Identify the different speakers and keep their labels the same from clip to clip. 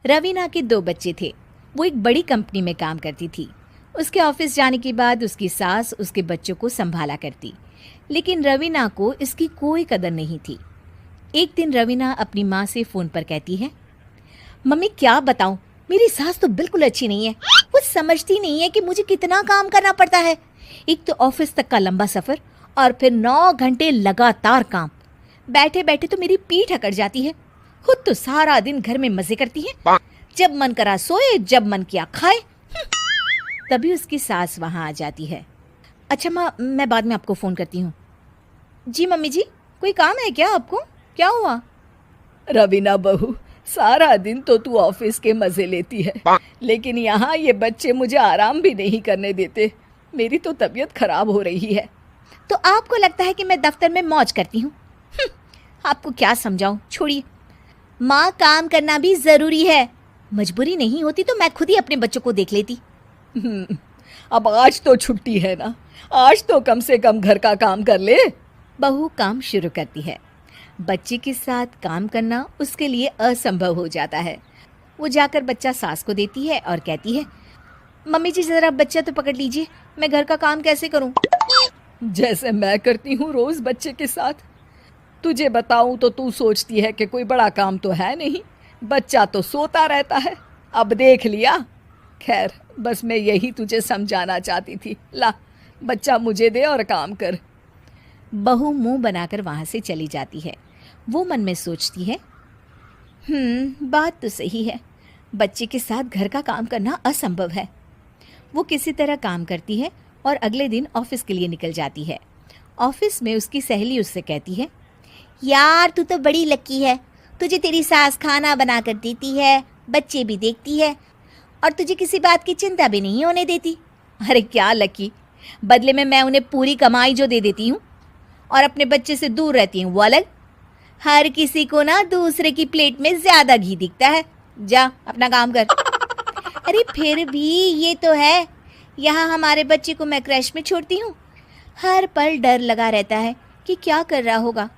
Speaker 1: रवीना के 2 बच्चे थे। वो एक बड़ी कंपनी में काम करती थी। उसके ऑफिस जाने के बाद उसकी सास उसके बच्चों को संभाला करती, लेकिन रवीना को इसकी कोई कदर नहीं थी। एक दिन रवीना अपनी माँ से फ़ोन पर कहती है, मम्मी क्या बताऊं, मेरी सास तो बिल्कुल अच्छी नहीं है। वो समझती नहीं है कि मुझे कितना काम करना पड़ता है। एक तो ऑफिस तक का लंबा सफ़र और फिर 9 घंटे लगातार काम। बैठे बैठे तो मेरी पीठ अकड़ जाती है। खुद तो सारा दिन घर में मजे करती है, जब मन करा सोए, जब मन किया खाए। तभी उसकी सास वहाँ आ जाती है। अच्छा माँ, मैं बाद में आपको फ़ोन करती हूँ। जी मम्मी जी, कोई काम है क्या आपको? क्या हुआ?
Speaker 2: रवीना बहू, सारा दिन तो तू ऑफिस के मजे लेती है, लेकिन यहाँ ये बच्चे मुझे आराम भी नहीं करने देते। मेरी तो तबीयत खराब हो रही है।
Speaker 1: तो आपको लगता है कि मैं दफ्तर में मौज करती हूँ? आपको क्या समझाऊँ, छोड़िए। माँ, काम करना भी ज़रूरी है। मजबूरी नहीं होती तो मैं खुद ही अपने बच्चों को देख लेती।
Speaker 2: अब आज तो छुट्टी है ना, आज तो कम से कम घर का काम कर ले।
Speaker 1: बहू काम शुरू करती है। बच्चे के साथ काम करना उसके लिए असंभव हो जाता है। वो जाकर बच्चा सास को देती है और कहती है, मम्मी जी ज़रा बच्चा तो पकड़ लीजिए, मैं घर का काम कैसे करूं?
Speaker 2: जैसे मैं करती हूँ रोज बच्चे के साथ। तुझे बताऊं तो तू सोचती है कि कोई बड़ा काम तो है नहीं, बच्चा तो सोता रहता है। अब देख लिया। खैर, बस मैं यही तुझे समझाना चाहती थी। ला, बच्चा मुझे दे और काम कर।
Speaker 1: बहू मुंह बनाकर वहाँ से चली जाती है। वो मन में सोचती है, बात तो सही है, बच्चे के साथ घर का काम करना असंभव है। वो किसी तरह काम करती है और अगले दिन ऑफिस के लिए निकल जाती है। ऑफिस में उसकी सहेली उससे कहती है, यार तू तो बड़ी लकी है, तुझे तेरी सास खाना बना कर देती है, बच्चे भी देखती है और तुझे किसी बात की चिंता भी नहीं होने देती। अरे क्या लकी, बदले में मैं उन्हें पूरी कमाई जो दे देती हूँ और अपने बच्चे से दूर रहती हूँ वो अलग। हर किसी को ना दूसरे की प्लेट में ज़्यादा घी दिखता है। जा अपना काम कर। अरे फिर भी ये तो है, यहाँ हमारे बच्चे को मैं क्रैश में छोड़ती हूँ, हर पल डर लगा रहता है कि क्या कर रहा होगा।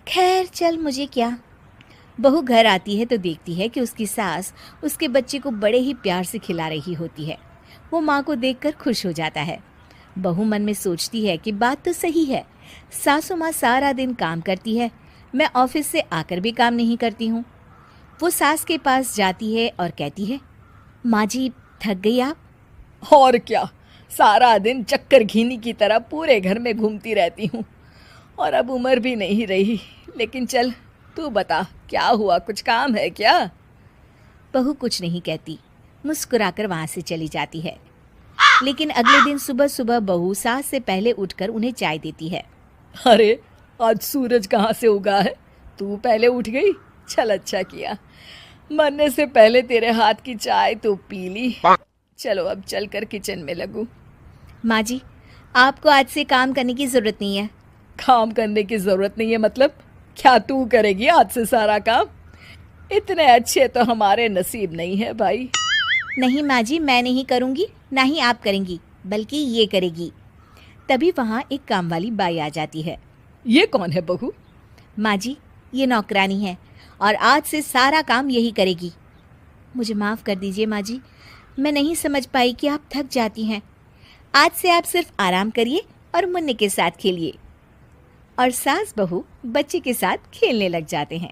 Speaker 1: खैर चल, मुझे क्या। बहू घर आती है तो देखती है कि उसकी सास उसके बच्चे को बड़े ही प्यार से खिला रही होती है। वो माँ को देखकर खुश हो जाता है। बहू मन में सोचती है कि बात तो सही है, सासू माँ सारा दिन काम करती है, मैं ऑफिस से आकर भी काम नहीं करती हूँ। वो सास के पास जाती है और कहती है, माँ जी थक गई आप?
Speaker 2: और क्या, सारा दिन चक्कर घीनी की तरह पूरे घर में घूमती रहती हूँ और अब उम्र भी नहीं रही। लेकिन चल, तू बता क्या हुआ, कुछ काम है क्या?
Speaker 1: बहू कुछ नहीं कहती, मुस्कुराकर वहाँ से चली जाती है। लेकिन अगले दिन सुबह सुबह बहू सास से पहले उठकर उन्हें चाय देती है।
Speaker 2: अरे आज सूरज कहाँ से उगा है, तू पहले उठ गई। चल, अच्छा किया, मरने से पहले तेरे हाथ की चाय तो पी ली। चलो अब चलकर किचन में लगूं।
Speaker 1: माँ जी, आपको आज से काम करने की ज़रूरत नहीं है।
Speaker 2: काम करने की ज़रूरत नहीं है मतलब? क्या तू करेगी आज से सारा काम? इतने अच्छे तो हमारे नसीब नहीं है भाई।
Speaker 1: नहीं माँ जी, मैं नहीं करूँगी, ना ही आप करेंगी, बल्कि ये करेगी। तभी वहाँ एक काम वाली बाई आ जाती है।
Speaker 2: ये कौन है बहू?
Speaker 1: माँ जी, ये नौकरानी है और आज से सारा काम यही करेगी। मुझे माफ़ कर दीजिए माँ जी, मैं नहीं समझ पाई कि आप थक जाती हैं। आज से आप सिर्फ आराम करिए और मुन्ने के साथ खेलिए। और सास बहू बच्चे के साथ खेलने लग जाते हैं।